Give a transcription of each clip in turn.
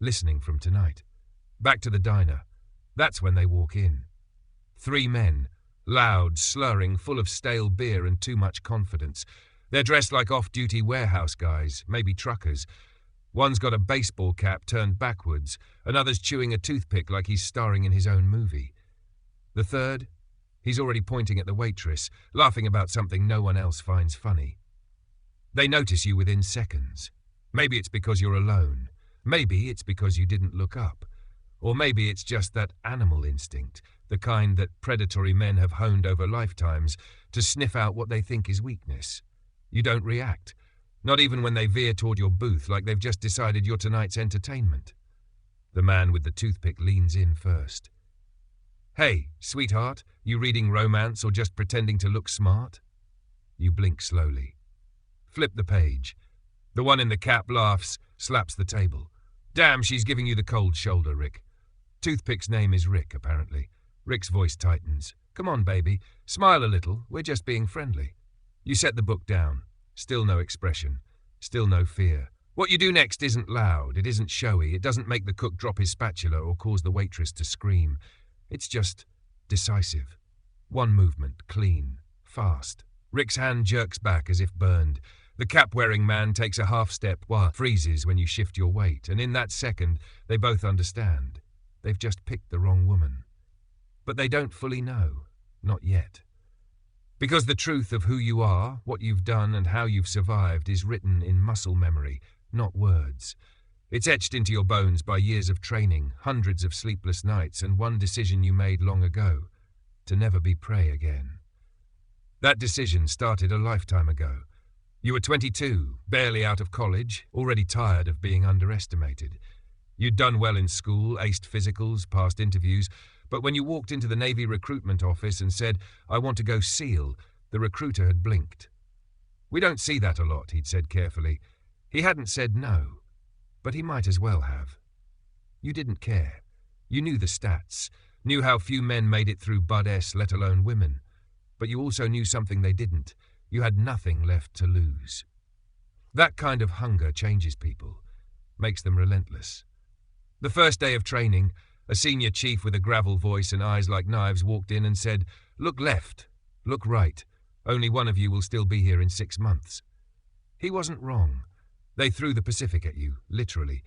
listening from tonight. Back to the diner. That's when they walk in. 3 men, loud, slurring, full of stale beer and too much confidence. They're dressed like off-duty warehouse guys, maybe truckers. One's got a baseball cap turned backwards, another's chewing a toothpick like he's starring in his own movie. The third, he's already pointing at the waitress, laughing about something no one else finds funny. They notice you within seconds. Maybe it's because you're alone. Maybe it's because you didn't look up. Or maybe it's just that animal instinct, the kind that predatory men have honed over lifetimes to sniff out what they think is weakness. You don't react, not even when they veer toward your booth like they've just decided you're tonight's entertainment. The man with the toothpick leans in first. "Hey, sweetheart, you reading romance or just pretending to look smart?" You blink slowly. Flip the page. The one in the cap laughs, slaps the table. "Damn, she's giving you the cold shoulder, Rick." Toothpick's name is Rick, apparently. Rick's voice tightens. "Come on, baby. Smile a little. We're just being friendly." You set the book down. Still no expression. Still no fear. What you do next isn't loud. It isn't showy. It doesn't make the cook drop his spatula or cause the waitress to scream. It's just decisive. One movement, clean, fast. Rick's hand jerks back as if burned. The cap-wearing man takes a half-step, freezes when you shift your weight, and in that second, they both understand. They've just picked the wrong woman. But they don't fully know. Not yet. Because the truth of who you are, what you've done, and how you've survived is written in muscle memory, not words. It's etched into your bones by years of training, hundreds of sleepless nights, and one decision you made long ago, to never be prey again. That decision started a lifetime ago. You were 22, barely out of college, already tired of being underestimated. You'd done well in school, aced physicals, passed interviews, but when you walked into the Navy recruitment office and said, "I want to go SEAL," the recruiter had blinked. "We don't see that a lot," he'd said carefully. He hadn't said no, but he might as well have. You didn't care. You knew the stats, knew how few men made it through Bud S, let alone women. But you also knew something they didn't. You had nothing left to lose. That kind of hunger changes people, makes them relentless. The first day of training, a senior chief with a gravel voice and eyes like knives walked in and said, "Look left, look right. Only one of you will still be here in 6 months." He wasn't wrong. They threw the Pacific at you, literally.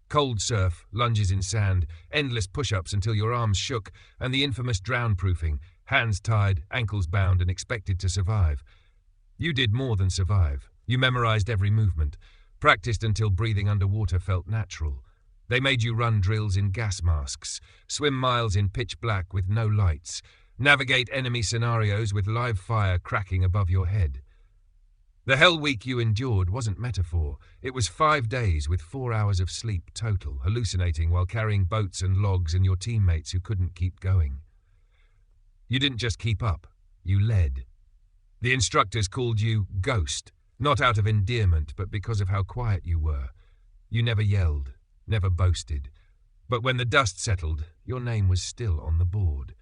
Cold surf, lunges in sand, endless push-ups until your arms shook, and the infamous drown-proofing, hands tied, ankles bound, and expected to survive. You did more than survive. You memorized every movement, practiced until breathing underwater felt natural. They made you run drills in gas masks, swim miles in pitch black with no lights, navigate enemy scenarios with live fire cracking above your head. The hell week you endured wasn't metaphor. It was 5 days with 4 hours of sleep total, hallucinating while carrying boats and logs and your teammates who couldn't keep going. You didn't just keep up, you led. The instructors called you Ghost, not out of endearment, but because of how quiet you were. You never yelled, never boasted. But when the dust settled, your name was still on the board.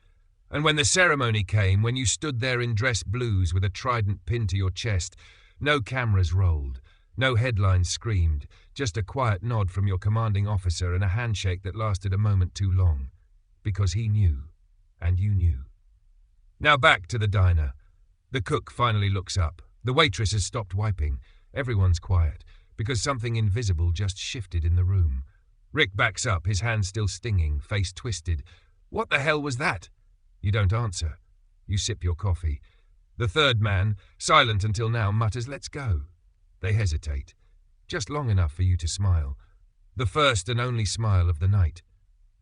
And when the ceremony came, when you stood there in dress blues with a trident pinned to your chest, no cameras rolled, no headlines screamed, just a quiet nod from your commanding officer and a handshake that lasted a moment too long. Because he knew, and you knew. Now back to the diner. The cook finally looks up. The waitress has stopped wiping. Everyone's quiet, because something invisible just shifted in the room. Rick backs up, his hand still stinging, face twisted. "What the hell was that?" You don't answer. You sip your coffee. The third man, silent until now, mutters, "Let's go." They hesitate. Just long enough for you to smile. The first and only smile of the night.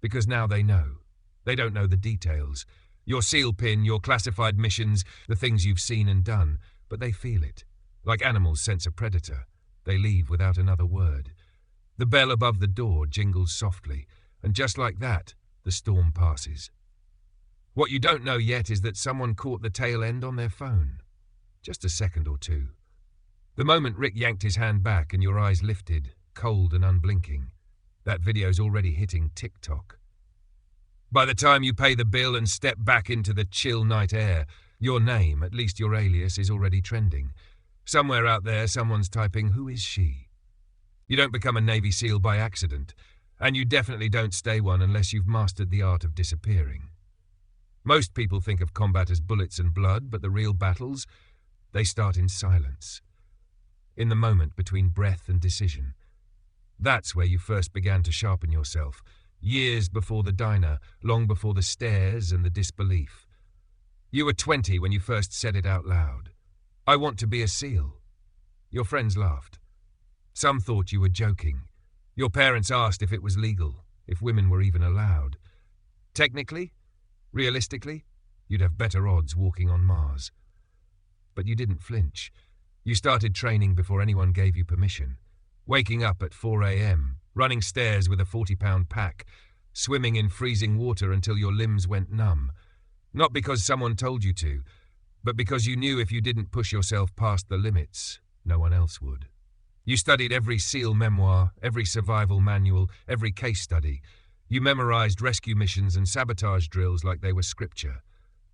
Because now they know. They don't know the details. Your SEAL pin, your classified missions, the things you've seen and done, but they feel it. Like animals sense a predator. They leave without another word. The bell above the door jingles softly, and just like that, the storm passes. What you don't know yet is that someone caught the tail end on their phone. Just a second or two. The moment Rick yanked his hand back and your eyes lifted, cold and unblinking, that video's already hitting TikTok. By the time you pay the bill and step back into the chill night air, your name, at least your alias, is already trending. Somewhere out there, someone's typing, "Who is she?" You don't become a Navy SEAL by accident. And you definitely don't stay one unless you've mastered the art of disappearing. Most people think of combat as bullets and blood, but the real battles, they start in silence. In the moment between breath and decision. That's where you first began to sharpen yourself, years before the diner, long before the stares and the disbelief. You were 20 when you first said it out loud. I want to be a SEAL. Your friends laughed. Some thought you were joking. Your parents asked if it was legal, if women were even allowed. Technically, realistically, you'd have better odds walking on Mars. But you didn't flinch. You started training before anyone gave you permission. Waking up at 4 a.m., running stairs with a 40-pound pack, swimming in freezing water until your limbs went numb. Not because someone told you to, but because you knew if you didn't push yourself past the limits, no one else would. You studied every SEAL memoir, every survival manual, every case study. You memorized rescue missions and sabotage drills like they were scripture.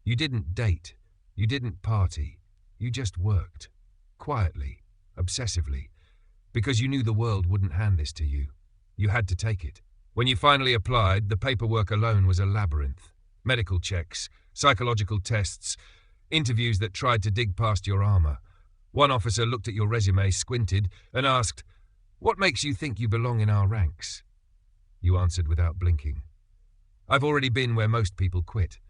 You didn't date. You didn't party. You just worked. Quietly. Obsessively. Because you knew the world wouldn't hand this to you. You had to take it. When you finally applied, the paperwork alone was a labyrinth. Medical checks, psychological tests, interviews that tried to dig past your armor. One officer looked at your resume, squinted, and asked, "What makes you think you belong in our ranks?" You answered without blinking. "I've already been where most people quit."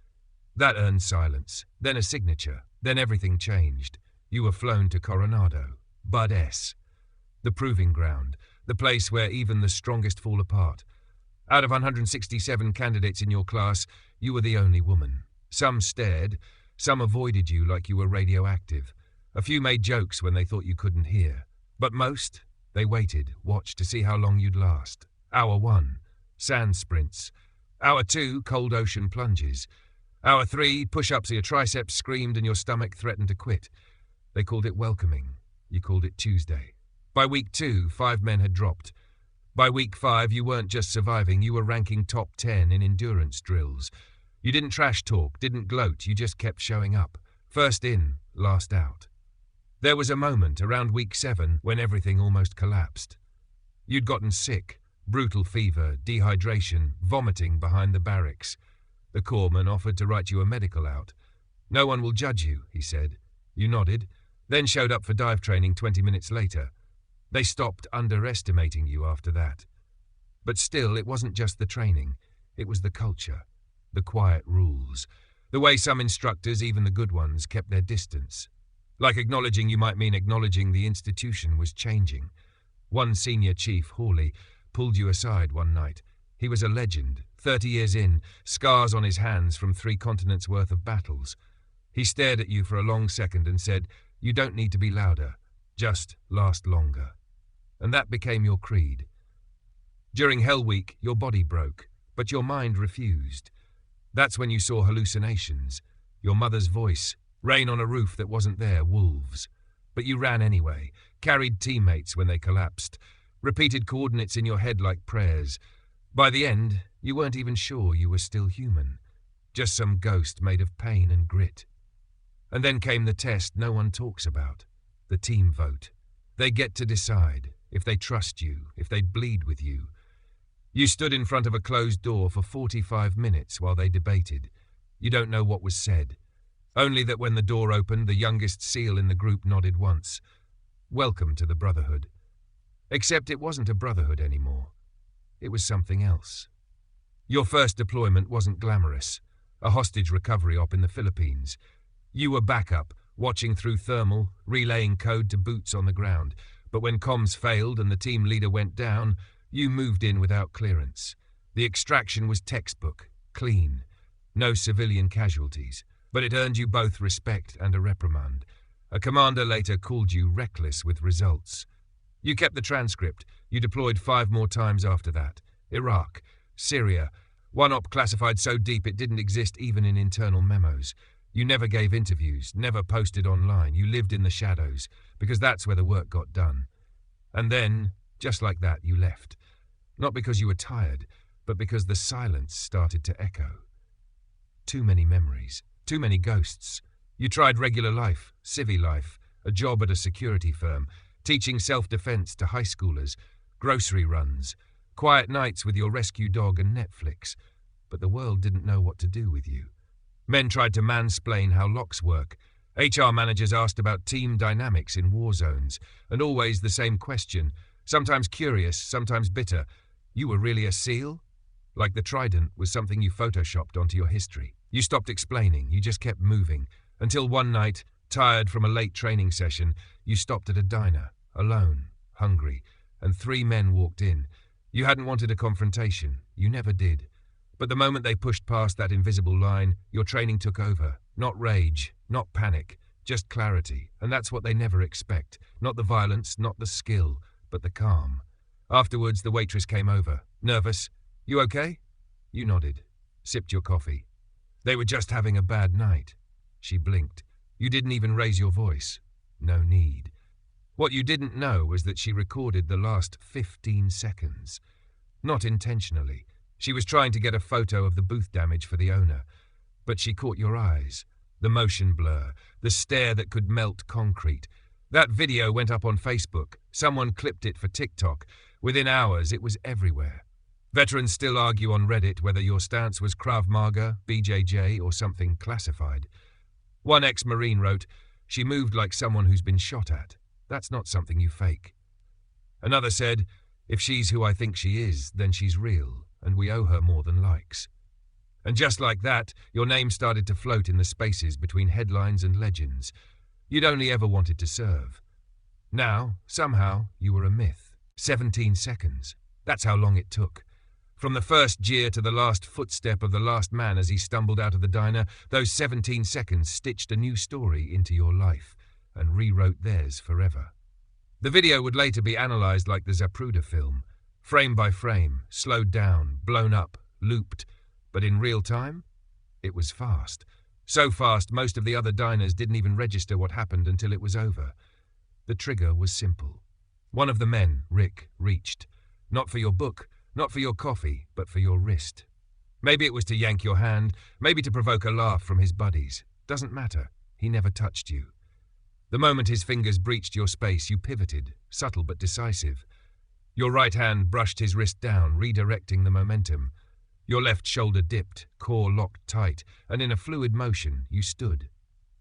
That earned silence, then a signature, then everything changed. You were flown to Coronado, Bud S. The proving ground, the place where even the strongest fall apart. Out of 167 candidates in your class, you were the only woman. Some stared, some avoided you like you were radioactive. A few made jokes when they thought you couldn't hear. But most, they waited, watched to see how long you'd last. Hour 1, sand sprints. Hour 2, cold ocean plunges. Hour 3, push-ups, your triceps screamed and your stomach threatened to quit. They called it welcoming. You called it Tuesday. By week 2, 5 men had dropped. By week 5, you weren't just surviving, you were ranking top 10 in endurance drills. You didn't trash talk, didn't gloat, you just kept showing up. First in, last out. There was a moment around week 7 when everything almost collapsed. You'd gotten sick, brutal fever, dehydration, vomiting behind the barracks. The corpsman offered to write you a medical out. "No one will judge you," he said. You nodded, then showed up for dive training 20 minutes later. They stopped underestimating you after that. But still, it wasn't just the training. It was the culture, the quiet rules, the way some instructors, even the good ones, kept their distance. Like acknowledging you might mean acknowledging the institution was changing. One senior chief, Hawley, pulled you aside one night. He was a legend, 30 years in, scars on his hands from 3 continents' worth of battles. He stared at you for a long second and said, "You don't need to be louder, just last longer." And that became your creed. During Hell Week, your body broke, but your mind refused. That's when you saw hallucinations, your mother's voice, rain on a roof that wasn't there, wolves. But you ran anyway, carried teammates when they collapsed, repeated coordinates in your head like prayers. By the end, you weren't even sure you were still human, just some ghost made of pain and grit. And then came the test no one talks about, the team vote. They get to decide if they trust you, if they'd bleed with you. You stood in front of a closed door for 45 minutes while they debated. You don't know what was said, only that when the door opened, the youngest SEAL in the group nodded once. Welcome to the Brotherhood. Except it wasn't a brotherhood anymore. It was something else. Your first deployment wasn't glamorous, a hostage recovery op in the Philippines. You were backup, watching through thermal, relaying code to boots on the ground. But when comms failed and the team leader went down, you moved in without clearance. The extraction was textbook, clean. No civilian casualties. But it earned you both respect and a reprimand. A commander later called you reckless with results. You kept the transcript. You deployed 5 more times after that. Iraq, Syria. One op classified so deep it didn't exist even in internal memos. You never gave interviews, never posted online. You lived in the shadows, because that's where the work got done. And then, just like that, you left. Not because you were tired, but because the silence started to echo. Too many memories, too many ghosts. You tried regular life, civvy life, a job at a security firm, teaching self-defense to high schoolers, grocery runs, Quiet nights with your rescue dog and Netflix. But the world didn't know what to do with you. Men tried to mansplain how locks work. HR managers asked about team dynamics in war zones, and always the same question, sometimes curious, sometimes bitter. You were really a SEAL? Like the trident was something you photoshopped onto your history. You stopped explaining, you just kept moving, until one night, tired from a late training session, you stopped at a diner, alone, hungry, and 3 men walked in. You hadn't wanted a confrontation, you never did. But the moment they pushed past that invisible line, your training took over. Not rage, not panic, just clarity, and that's what they never expect. Not the violence, not the skill, but the calm. Afterwards, the waitress came over. Nervous? You okay? You nodded, sipped your coffee. They were just having a bad night. She blinked. You didn't even raise your voice. No need. What you didn't know was that she recorded the last 15 seconds. Not intentionally. She was trying to get a photo of the booth damage for the owner. But she caught your eyes. The motion blur. The stare that could melt concrete. That video went up on Facebook. Someone clipped it for TikTok. Within hours, it was everywhere. Veterans still argue on Reddit whether your stance was Krav Maga, BJJ, or something classified. One ex-Marine wrote, "She moved like someone who's been shot at. That's not something you fake." Another said, "If she's who I think she is, then she's real, and we owe her more than likes." And just like that, your name started to float in the spaces between headlines and legends. You'd only ever wanted to serve. Now, somehow, you were a myth. 17 seconds. That's how long it took. From the first jeer to the last footstep of the last man as he stumbled out of the diner, those 17 seconds stitched a new story into your life and rewrote theirs forever. The video would later be analysed like the Zapruder film, frame by frame, slowed down, blown up, looped, but in real time, it was fast. So fast, most of the other diners didn't even register what happened until it was over. The trigger was simple. One of the men, Rick, reached. Not for your book, not for your coffee, but for your wrist. Maybe it was to yank your hand, maybe to provoke a laugh from his buddies. Doesn't matter. He never touched you. The moment his fingers breached your space, you pivoted, subtle but decisive. Your right hand brushed his wrist down, redirecting the momentum. Your left shoulder dipped, core locked tight, and in a fluid motion, you stood.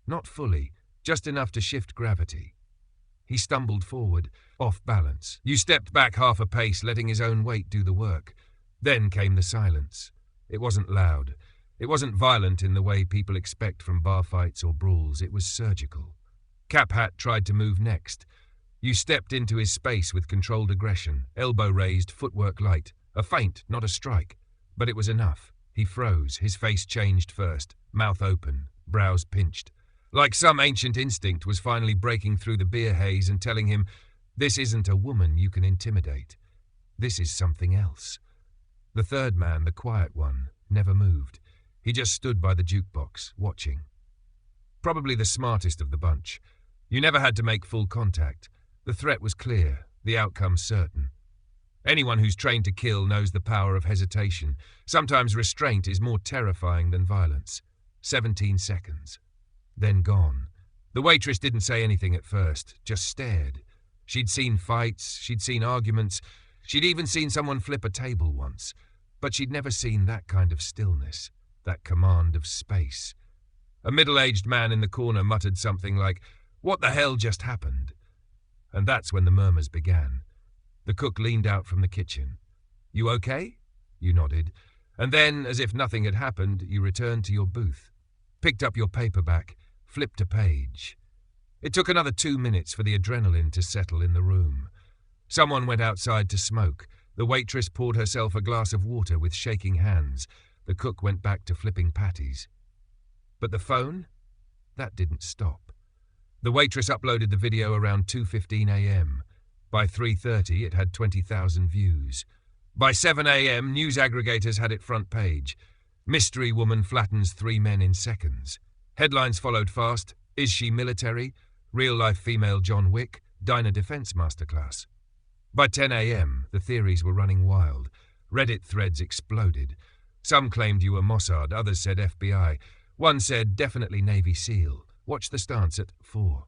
Not fully, just enough to shift gravity. He stumbled forward, off balance. You stepped back half a pace, letting his own weight do the work. Then came the silence. It wasn't loud. It wasn't violent in the way people expect from bar fights or brawls. It was surgical. Cap Hat tried to move next. You stepped into his space with controlled aggression, elbow raised, footwork light. A feint, not a strike. But it was enough. He froze, his face changed first, mouth open, brows pinched. Like some ancient instinct was finally breaking through the beer haze and telling him, this isn't a woman you can intimidate. This is something else. The third man, the quiet one, never moved. He just stood by the jukebox, watching. Probably the smartest of the bunch. You never had to make full contact. The threat was clear, the outcome certain. Anyone who's trained to kill knows the power of hesitation. Sometimes restraint is more terrifying than violence. 17 seconds. Then gone. The waitress didn't say anything at first, just stared. She'd seen fights, she'd seen arguments, she'd even seen someone flip a table once. But she'd never seen that kind of stillness, that command of space. A middle-aged man in the corner muttered something like, "What the hell just happened?" And that's when the murmurs began. The cook leaned out from the kitchen. "You okay?" You nodded. And then, as if nothing had happened, you returned to your booth. Picked up your paperback, flipped a page. It took another 2 minutes for the adrenaline to settle in the room. Someone went outside to smoke. The waitress poured herself a glass of water with shaking hands. The cook went back to flipping patties. But the phone? That didn't stop. The waitress uploaded the video around 2:15 a.m. By 3:30, it had 20,000 views. By 7 a.m., news aggregators had it front page. Mystery woman flattens 3 men in seconds. Headlines followed fast. Is she military? Real-life female John Wick? Diner defense masterclass. By 10 a.m., the theories were running wild. Reddit threads exploded. Some claimed you were Mossad, others said FBI. One said, definitely Navy SEAL. Watch the stance at 4.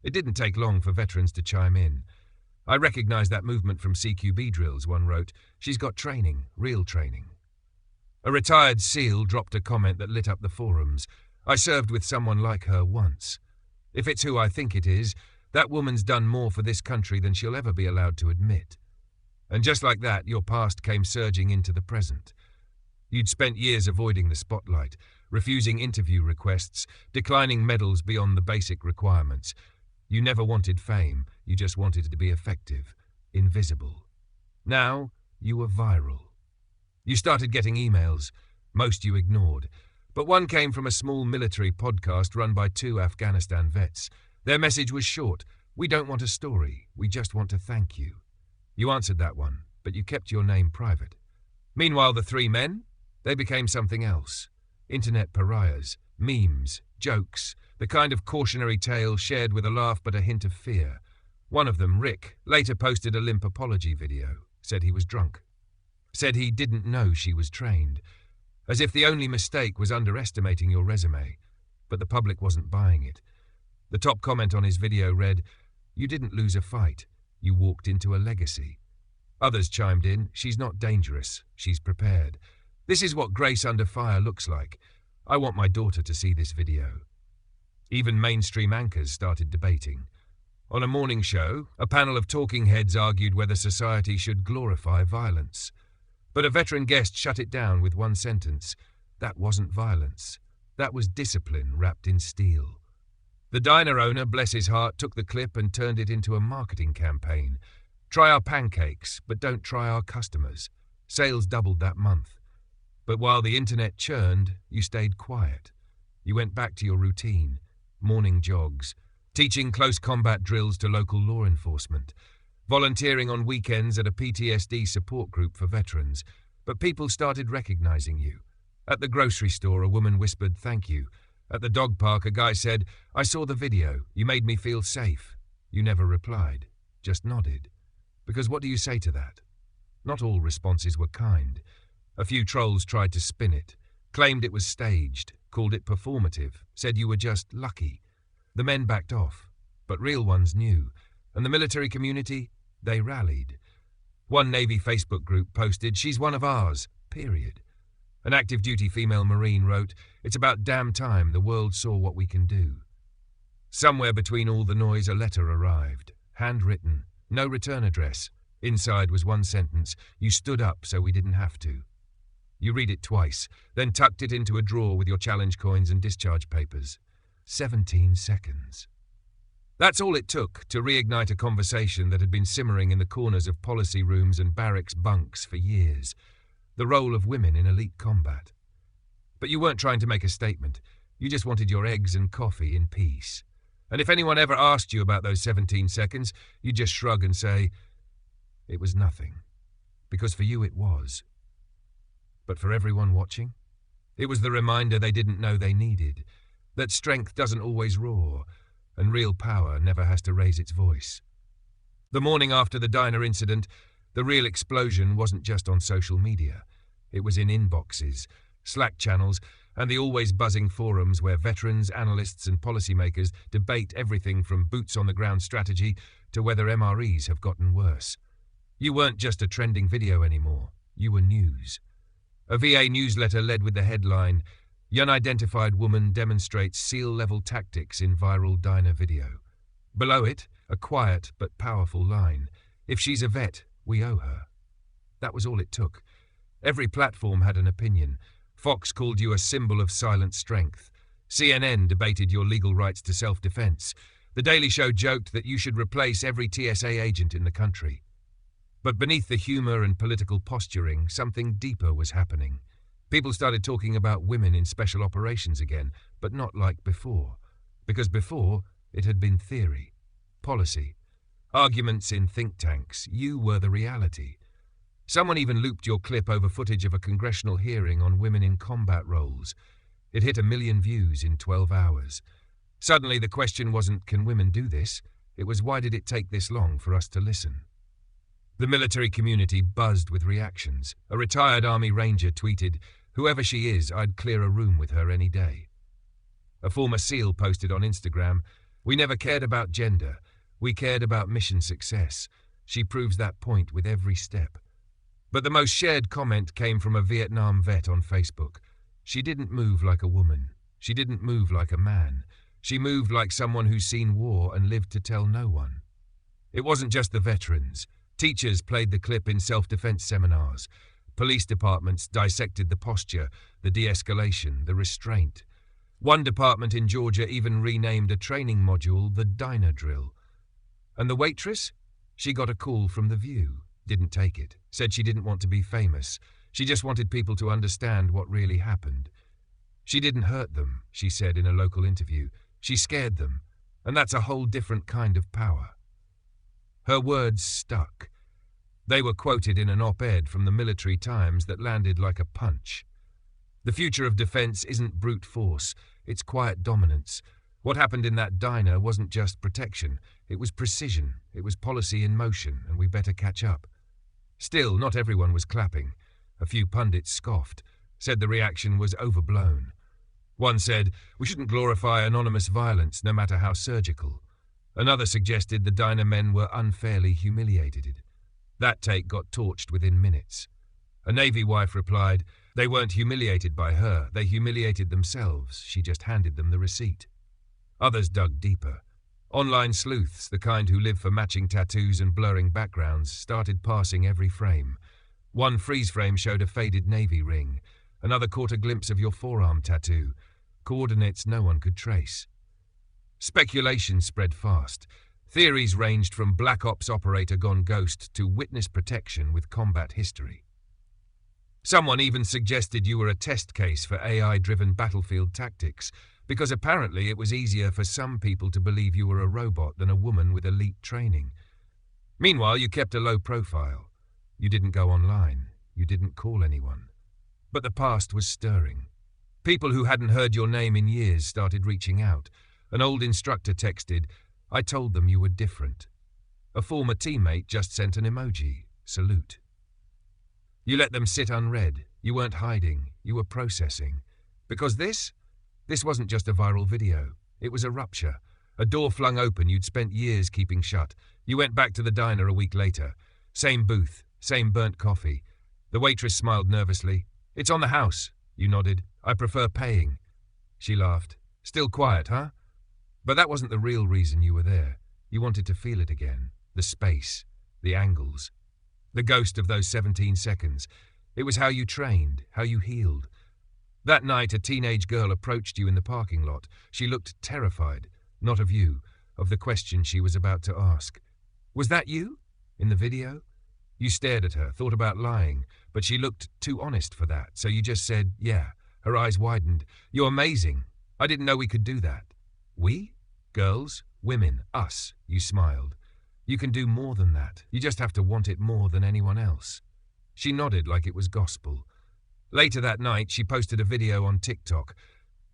It didn't take long for veterans to chime in. I recognize that movement from CQB drills, one wrote. She's got training, real training. A retired SEAL dropped a comment that lit up the forums. I served with someone like her once. If it's who I think it is, that woman's done more for this country than she'll ever be allowed to admit. And just like that, your past came surging into the present. You'd spent years avoiding the spotlight, refusing interview requests, declining medals beyond the basic requirements. You never wanted fame, you just wanted to be effective, invisible. Now, you were viral. You started getting emails. Most you ignored. But one came from a small military podcast run by 2 Afghanistan vets. Their message was short. We don't want a story. We just want to thank you. You answered that one, but you kept your name private. Meanwhile, the 3 men? They became something else. Internet pariahs, memes, jokes, the kind of cautionary tale shared with a laugh but a hint of fear. One of them, Rick, later posted a limp apology video, said he was drunk. Said he didn't know she was trained, as if the only mistake was underestimating your resume, but the public wasn't buying it. The top comment on his video read, "You didn't lose a fight, you walked into a legacy." Others chimed in, "She's not dangerous, she's prepared. This is what Grace Under Fire looks like. I want my daughter to see this video." Even mainstream anchors started debating. On a morning show, a panel of talking heads argued whether society should glorify violence. But a veteran guest shut it down with one sentence. That wasn't violence. That was discipline wrapped in steel. The diner owner, bless his heart, took the clip and turned it into a marketing campaign. Try our pancakes, but don't try our customers. Sales doubled that month. But while the internet churned, you stayed quiet. You went back to your routine, morning jogs, teaching close combat drills to local law enforcement, volunteering on weekends at a PTSD support group for veterans. But people started recognizing you. At the grocery store, a woman whispered, "Thank you." At the dog park, a guy said, "I saw the video. You made me feel safe." You never replied, just nodded. Because what do you say to that? Not all responses were kind. A few trolls tried to spin it, claimed it was staged, called it performative, said you were just lucky. The men backed off, but real ones knew. And the military community, they rallied. One Navy Facebook group posted, "She's one of ours, period." An active-duty female Marine wrote, "It's about damn time the world saw what we can do." Somewhere between all the noise, a letter arrived, handwritten, no return address. Inside was one sentence, "You stood up so we didn't have to." You read it twice, then tucked it into a drawer with your challenge coins and discharge papers. 17 seconds. That's all it took to reignite a conversation that had been simmering in the corners of policy rooms and barracks bunks for years. The role of women in elite combat. But you weren't trying to make a statement. You just wanted your eggs and coffee in peace. And if anyone ever asked you about those 17 seconds, you'd just shrug and say, it was nothing. Because for you it was. But for everyone watching, it was the reminder they didn't know they needed. That strength doesn't always roar, and real power never has to raise its voice. The morning after the diner incident, the real explosion wasn't just on social media. It was in inboxes, Slack channels, and the always buzzing forums where veterans, analysts, and policymakers debate everything from boots-on-the-ground strategy to whether MREs have gotten worse. You weren't just a trending video anymore. You were news. A VA newsletter led with the headline, "Unidentified Woman Demonstrates SEAL-Level Tactics in Viral Diner Video." Below it, a quiet but powerful line, "If she's a vet, we owe her." That was all it took. Every platform had an opinion. Fox called you a symbol of silent strength. CNN debated your legal rights to self-defense. The Daily Show joked that you should replace every TSA agent in the country. But beneath the humor and political posturing, something deeper was happening. People started talking about women in special operations again, but not like before. Because before, it had been theory, policy, arguments in think tanks. You were the reality. Someone even looped your clip over footage of a congressional hearing on women in combat roles. It hit 1 million views in 12 hours. Suddenly the question wasn't, can women do this? It was, why did it take this long for us to listen? The military community buzzed with reactions. A retired Army Ranger tweeted, "Whoever she is, I'd clear a room with her any day." A former SEAL posted on Instagram, "We never cared about gender. We cared about mission success. She proves that point with every step. But the most shared comment came from a Vietnam vet on Facebook. She didn't move like a woman. She didn't move like a man. She moved like someone who's seen war and lived to tell no one. It wasn't just the veterans. Teachers played the clip in self-defense seminars. Police departments dissected the posture, the de-escalation, the restraint. One department in Georgia even renamed a training module the Diner Drill. And the waitress? She got a call from The View. Didn't take it. Said she didn't want to be famous. She just wanted people to understand what really happened. She didn't hurt them, she said in a local interview. She scared them. And that's a whole different kind of power. Her words stuck. They were quoted in an op-ed from the Military Times that landed like a punch. The future of defense isn't brute force, it's quiet dominance. What happened in that diner wasn't just protection, it was precision, it was policy in motion, and we better catch up. Still, not everyone was clapping. A few pundits scoffed, said the reaction was overblown. One said, we shouldn't glorify anonymous violence, no matter how surgical. Another suggested the diner men were unfairly humiliated. That take got torched within minutes. A Navy wife replied, they weren't humiliated by her, they humiliated themselves, she just handed them the receipt. Others dug deeper. Online sleuths, the kind who live for matching tattoos and blurring backgrounds, started parsing every frame. One freeze frame showed a faded Navy ring. Another caught a glimpse of your forearm tattoo, coordinates no one could trace. Speculation spread fast. Theories ranged from Black Ops operator gone ghost to witness protection with combat history. Someone even suggested you were a test case for AI-driven battlefield tactics, because apparently it was easier for some people to believe you were a robot than a woman with elite training. Meanwhile, you kept a low profile. You didn't go online. You didn't call anyone. But the past was stirring. People who hadn't heard your name in years started reaching out. An old instructor texted, I told them you were different. A former teammate just sent an emoji, salute. You let them sit unread. You weren't hiding. You were processing. Because this wasn't just a viral video. It was a rupture. A door flung open you'd spent years keeping shut. You went back to the diner a week later. Same booth, same burnt coffee. The waitress smiled nervously. It's on the house. You nodded. I prefer paying. She laughed. Still quiet, huh? But that wasn't the real reason you were there. You wanted to feel it again. The space. The angles. The ghost of those 17 seconds. It was how you trained, how you healed. That night, a teenage girl approached you in the parking lot. She looked terrified, not of you, of the question she was about to ask. Was that you? In the video? You stared at her, thought about lying, but she looked too honest for that, so you just said, yeah. Her eyes widened. You're amazing. I didn't know we could do that. We? Girls? Women? Us? You smiled. You can do more than that. You just have to want it more than anyone else. She nodded like it was gospel. Later that night, she posted a video on TikTok.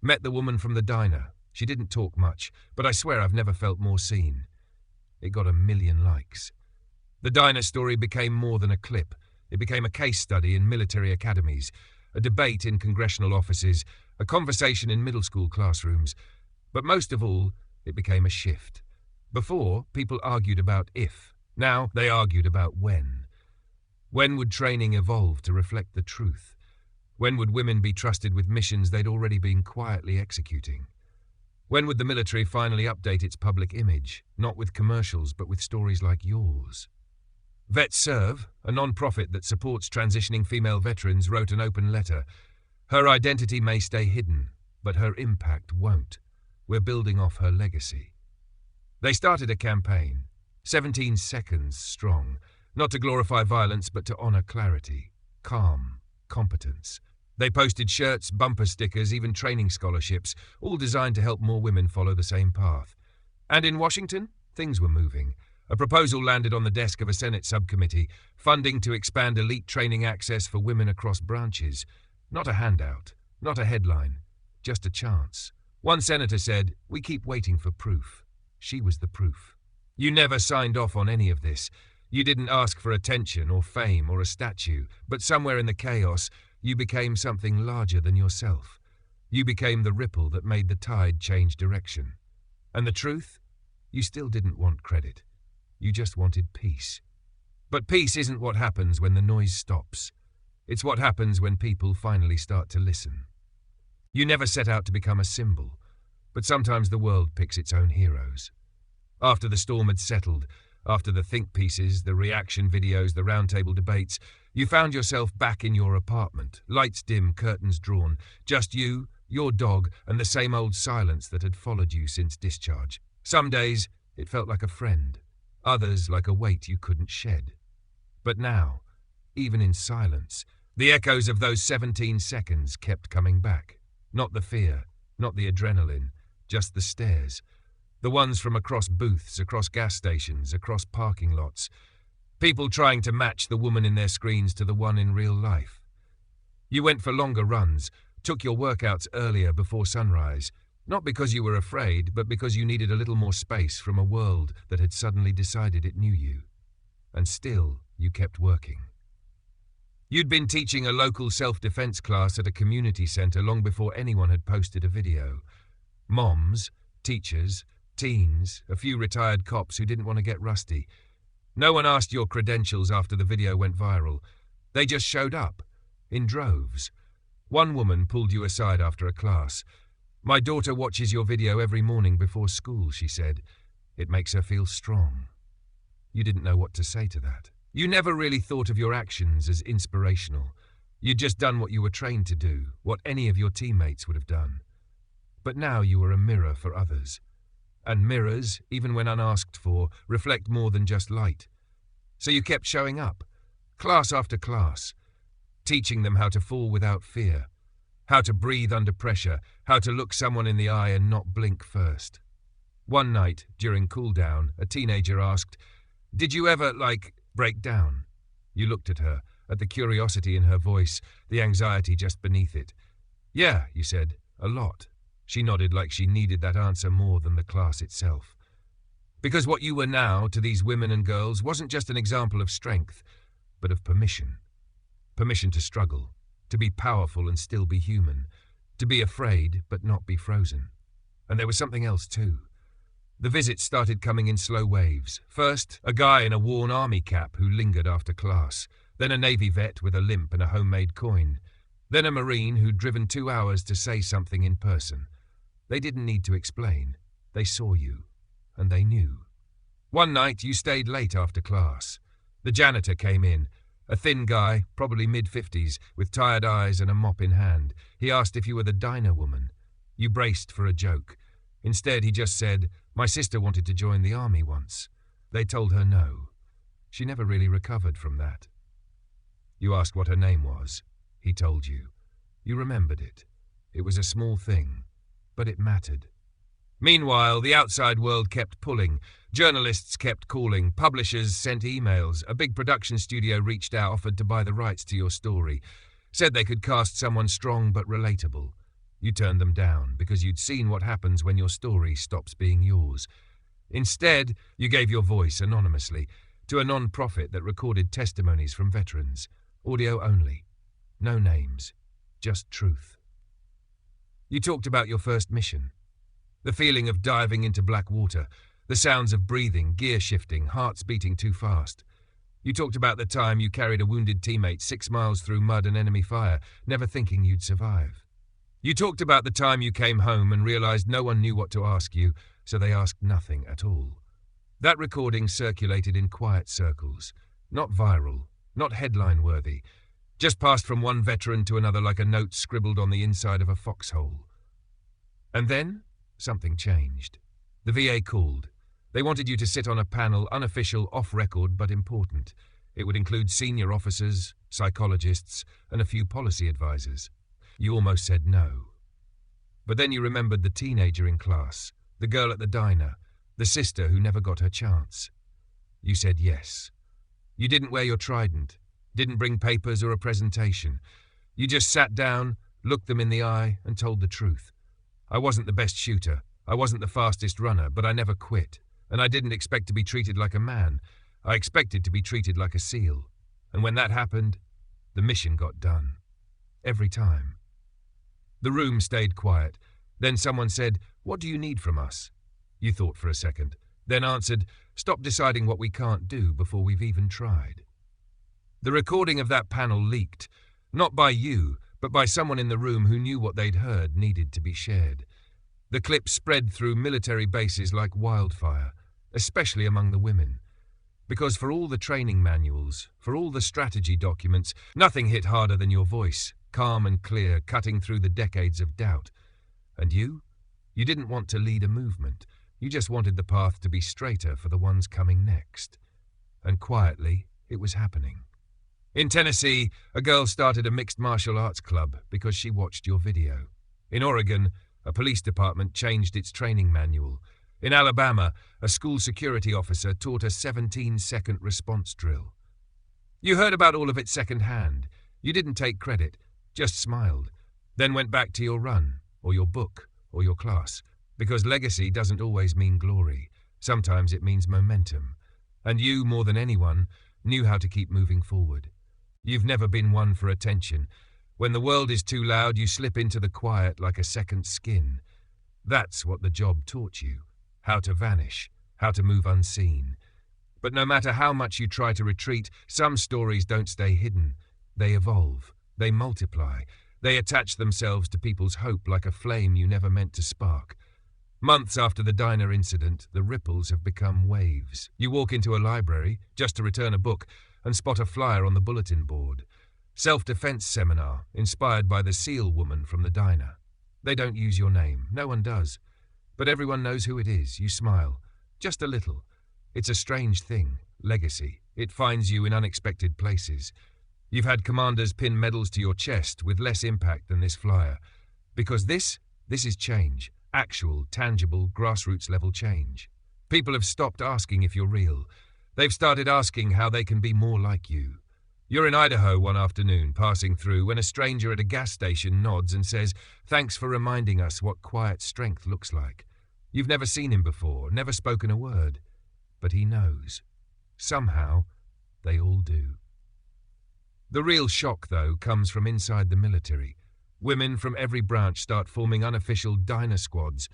Met the woman from the diner. She didn't talk much, but I swear I've never felt more seen. It got 1 million likes. The diner story became more than a clip. It became a case study in military academies, a debate in congressional offices, a conversation in middle school classrooms. But most of all, it became a shift. Before, people argued about if. Now, they argued about when. When would training evolve to reflect the truth? When would women be trusted with missions they'd already been quietly executing? When would the military finally update its public image, not with commercials but with stories like yours? Vets Serve, a non-profit that supports transitioning female veterans, wrote an open letter. Her identity may stay hidden, but her impact won't. We're building off her legacy. They started a campaign, 17 seconds strong, not to glorify violence but to honor clarity, calm, competence. They posted shirts, bumper stickers, even training scholarships, all designed to help more women follow the same path. And in Washington, things were moving. A proposal landed on the desk of a Senate subcommittee, funding to expand elite training access for women across branches. Not a handout, not a headline, just a chance. One senator said, "We keep waiting for proof." She was the proof. You never signed off on any of this. You didn't ask for attention or fame or a statue, but somewhere in the chaos, you became something larger than yourself. You became the ripple that made the tide change direction. And the truth? You still didn't want credit. You just wanted peace. But peace isn't what happens when the noise stops. It's what happens when people finally start to listen. You never set out to become a symbol, but sometimes the world picks its own heroes. After the storm had settled, after the think pieces, the reaction videos, the roundtable debates, you found yourself back in your apartment, lights dim, curtains drawn, just you, your dog, and the same old silence that had followed you since discharge. Some days, it felt like a friend, others like a weight you couldn't shed. But now, even in silence, the echoes of those 17 seconds kept coming back. Not the fear, not the adrenaline, just the stares. The ones from across booths, across gas stations, across parking lots. People trying to match the woman in their screens to the one in real life. You went for longer runs, took your workouts earlier before sunrise, not because you were afraid, but because you needed a little more space from a world that had suddenly decided it knew you. And still, you kept working. You'd been teaching a local self-defense class at a community centre long before anyone had posted a video. Moms, teachers, teens, a few retired cops who didn't want to get rusty. No one asked your credentials after the video went viral. They just showed up, in droves. One woman pulled you aside after a class. "My daughter watches your video every morning before school," she said. "It makes her feel strong." You didn't know what to say to that. You never really thought of your actions as inspirational. You'd just done what you were trained to do, what any of your teammates would have done. But now you were a mirror for others. And mirrors, even when unasked for, reflect more than just light. So you kept showing up, class after class, teaching them how to fall without fear, how to breathe under pressure, how to look someone in the eye and not blink first. One night, during cool down, a teenager asked, "Did you ever, break down?" You looked at her, at the curiosity in her voice, the anxiety just beneath it. "Yeah," you said, "a lot." She nodded like she needed that answer more than the class itself. Because what you were now to these women and girls wasn't just an example of strength, but of permission. Permission to struggle, to be powerful and still be human, to be afraid but not be frozen. And there was something else too. The visits started coming in slow waves. First, a guy in a worn army cap who lingered after class. Then a Navy vet with a limp and a homemade coin. Then a Marine who'd driven 2 hours to say something in person. They didn't need to explain. They saw you. And they knew. One night, you stayed late after class. The janitor came in. A thin guy, probably mid-50s, with tired eyes and a mop in hand. He asked if you were the diner woman. You braced for a joke. Instead, he just said, "My sister wanted to join the army once." They told her no. She never really recovered from that. You asked what her name was. He told you. You remembered it. It was a small thing, but it mattered. Meanwhile, the outside world kept pulling. Journalists kept calling. Publishers sent emails. A big production studio reached out, offered to buy the rights to your story. Said they could cast someone strong but relatable. You turned them down because you'd seen what happens when your story stops being yours. Instead, you gave your voice anonymously to a non-profit that recorded testimonies from veterans. Audio only. No names. Just truth. You talked about your first mission. The feeling of diving into black water, the sounds of breathing, gear shifting, hearts beating too fast. You talked about the time you carried a wounded teammate 6 miles through mud and enemy fire, never thinking you'd survive. You talked about the time you came home and realized no one knew what to ask you, so they asked nothing at all. That recording circulated in quiet circles, not viral, not headline-worthy, just passed from one veteran to another like a note scribbled on the inside of a foxhole. And then, something changed. The VA called. They wanted you to sit on a panel, unofficial, off-record, but important. It would include senior officers, psychologists, and a few policy advisors. You almost said no. But then you remembered the teenager in class, the girl at the diner, the sister who never got her chance. You said yes. You didn't wear your trident, didn't bring papers or a presentation. You just sat down, looked them in the eye, and told the truth. I wasn't the best shooter, I wasn't the fastest runner, but I never quit. And I didn't expect to be treated like a man. I expected to be treated like a SEAL. And when that happened, the mission got done. Every time. The room stayed quiet. Then someone said, "What do you need from us?" You thought for a second. then answered, "Stop deciding what we can't do before we've even tried." The recording of that panel leaked, not by you, but by someone in the room who knew what they'd heard needed to be shared. The clip spread through military bases like wildfire, especially among the women. Because for all the training manuals, for all the strategy documents, nothing hit harder than your voice, calm and clear, cutting through the decades of doubt. And you? You didn't want to lead a movement. You just wanted the path to be straighter for the ones coming next. And quietly, it was happening. In Tennessee, a girl started a mixed martial arts club because she watched your video. In Oregon, a police department changed its training manual. In Alabama, a school security officer taught a 17-second response drill. You heard about all of it secondhand. You didn't take credit, just smiled, then went back to your run, or your book, or your class, because legacy doesn't always mean glory. Sometimes it means momentum. And you, more than anyone, knew how to keep moving forward. You've never been one for attention. When the world is too loud, you slip into the quiet like a second skin. That's what the job taught you. How to vanish, how to move unseen. But no matter how much you try to retreat, some stories don't stay hidden. They evolve, they multiply, they attach themselves to people's hope like a flame you never meant to spark. Months after the diner incident, the ripples have become waves. You walk into a library, just to return a book, and spot a flyer on the bulletin board. Self-defense seminar, inspired by the SEAL woman from the diner. They don't use your name, no one does. But everyone knows who it is. You smile. Just a little. It's a strange thing, legacy. It finds you in unexpected places. You've had commanders pin medals to your chest with less impact than this flyer. Because this is change. Actual, tangible, grassroots-level change. People have stopped asking if you're real. They've started asking how they can be more like you. You're in Idaho one afternoon, passing through, when a stranger at a gas station nods and says, "Thanks for reminding us what quiet strength looks like." You've never seen him before, never spoken a word. But he knows. Somehow, they all do. The real shock, though, comes from inside the military. Women from every branch start forming unofficial diner squads.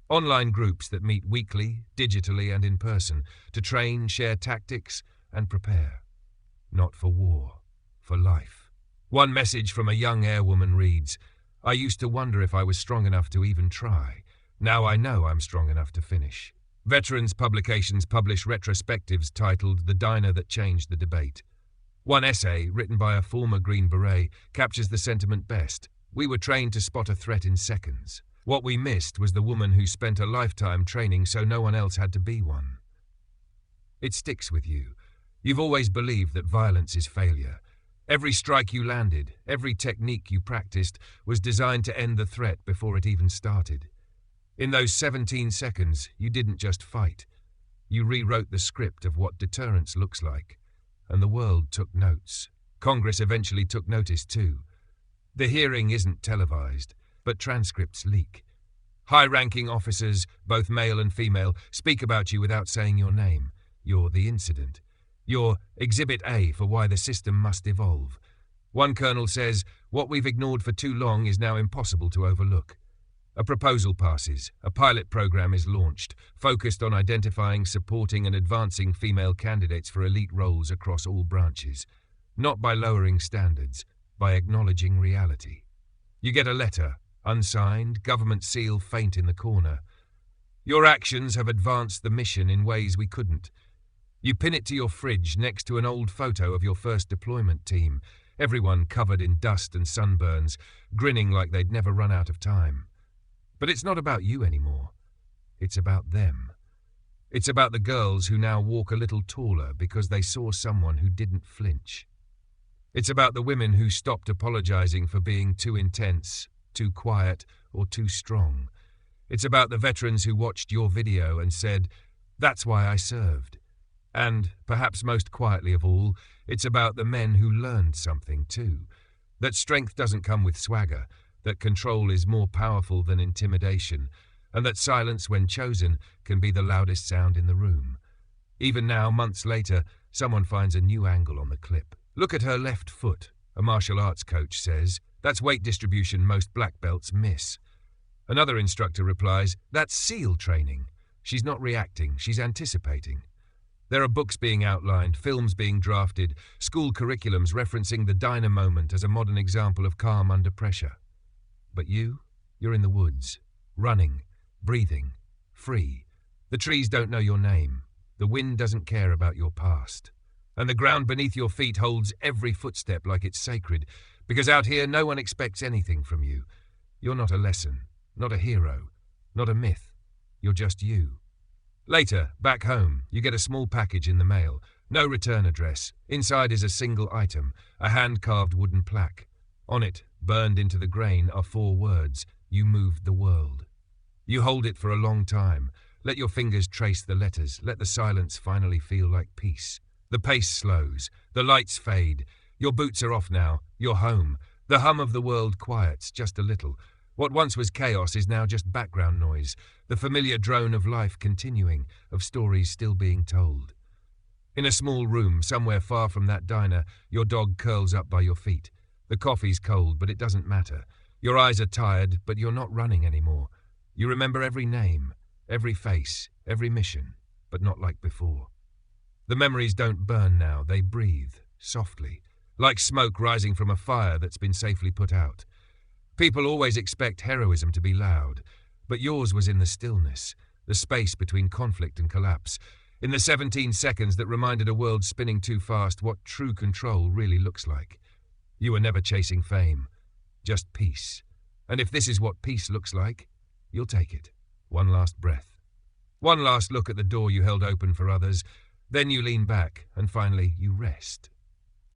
Online groups that meet weekly, digitally and in person, to train, share tactics, and prepare. Not for war, for life. One message from a young airwoman reads, "I used to wonder if I was strong enough to even try. Now I know I'm strong enough to finish." Veterans publications publish retrospectives titled "The Diner That Changed the Debate." One essay, written by a former Green Beret, captures the sentiment best. "We were trained to spot a threat in seconds. What we missed was the woman who spent a lifetime training so no one else had to be one." It sticks with you. You've always believed that violence is failure. Every strike you landed, every technique you practiced, was designed to end the threat before it even started. In those 17 seconds, you didn't just fight. You rewrote the script of what deterrence looks like. And the world took notes. Congress eventually took notice too. The hearing isn't televised, but transcripts leak. High-ranking officers, both male and female, speak about you without saying your name. You're the incident. You're Exhibit A for why the system must evolve. One colonel says, "What we've ignored for too long is now impossible to overlook." A proposal passes, a pilot program is launched, focused on identifying, supporting and advancing female candidates for elite roles across all branches. Not by lowering standards, by acknowledging reality. You get a letter, unsigned, government seal faint in the corner. "Your actions have advanced the mission in ways we couldn't." You pin it to your fridge next to an old photo of your first deployment team, everyone covered in dust and sunburns, grinning like they'd never run out of time. But it's not about you anymore. It's about them. It's about the girls who now walk a little taller because they saw someone who didn't flinch. It's about the women who stopped apologizing for being too intense, too quiet, or too strong. It's about the veterans who watched your video and said, "That's why I served." And, perhaps most quietly of all, it's about the men who learned something too. That strength doesn't come with swagger, that control is more powerful than intimidation, and that silence, when chosen, can be the loudest sound in the room. Even now, months later, someone finds a new angle on the clip. "Look at her left foot," a martial arts coach says. "That's weight distribution most black belts miss." Another instructor replies, "That's SEAL training." She's not reacting, she's anticipating. There are books being outlined, films being drafted, school curriculums referencing the diner moment as a modern example of calm under pressure. But you're in the woods, running, breathing, free. The trees don't know your name. The wind doesn't care about your past. And the ground beneath your feet holds every footstep like it's sacred, because out here no one expects anything from you. You're not a lesson, not a hero, not a myth. You're just you. Later, back home, you get a small package in the mail. No return address. Inside is a single item, a hand-carved wooden plaque. On it, burned into the grain, are 4 words: "You moved the world." You hold it for a long time. Let your fingers trace the letters. Let the silence finally feel like peace. The pace slows. The lights fade. Your boots are off now. You're home. The hum of the world quiets just a little. What once was chaos is now just background noise, the familiar drone of life continuing, of stories still being told. In a small room, somewhere far from that diner, your dog curls up by your feet. The coffee's cold, but it doesn't matter. Your eyes are tired, but you're not running anymore. You remember every name, every face, every mission, but not like before. The memories don't burn now, they breathe, softly, like smoke rising from a fire that's been safely put out. People always expect heroism to be loud, but yours was in the stillness, the space between conflict and collapse, in the 17 seconds that reminded a world spinning too fast what true control really looks like. You were never chasing fame, just peace. And if this is what peace looks like, you'll take it. One last breath. One last look at the door you held open for others. Then you lean back, and finally you rest.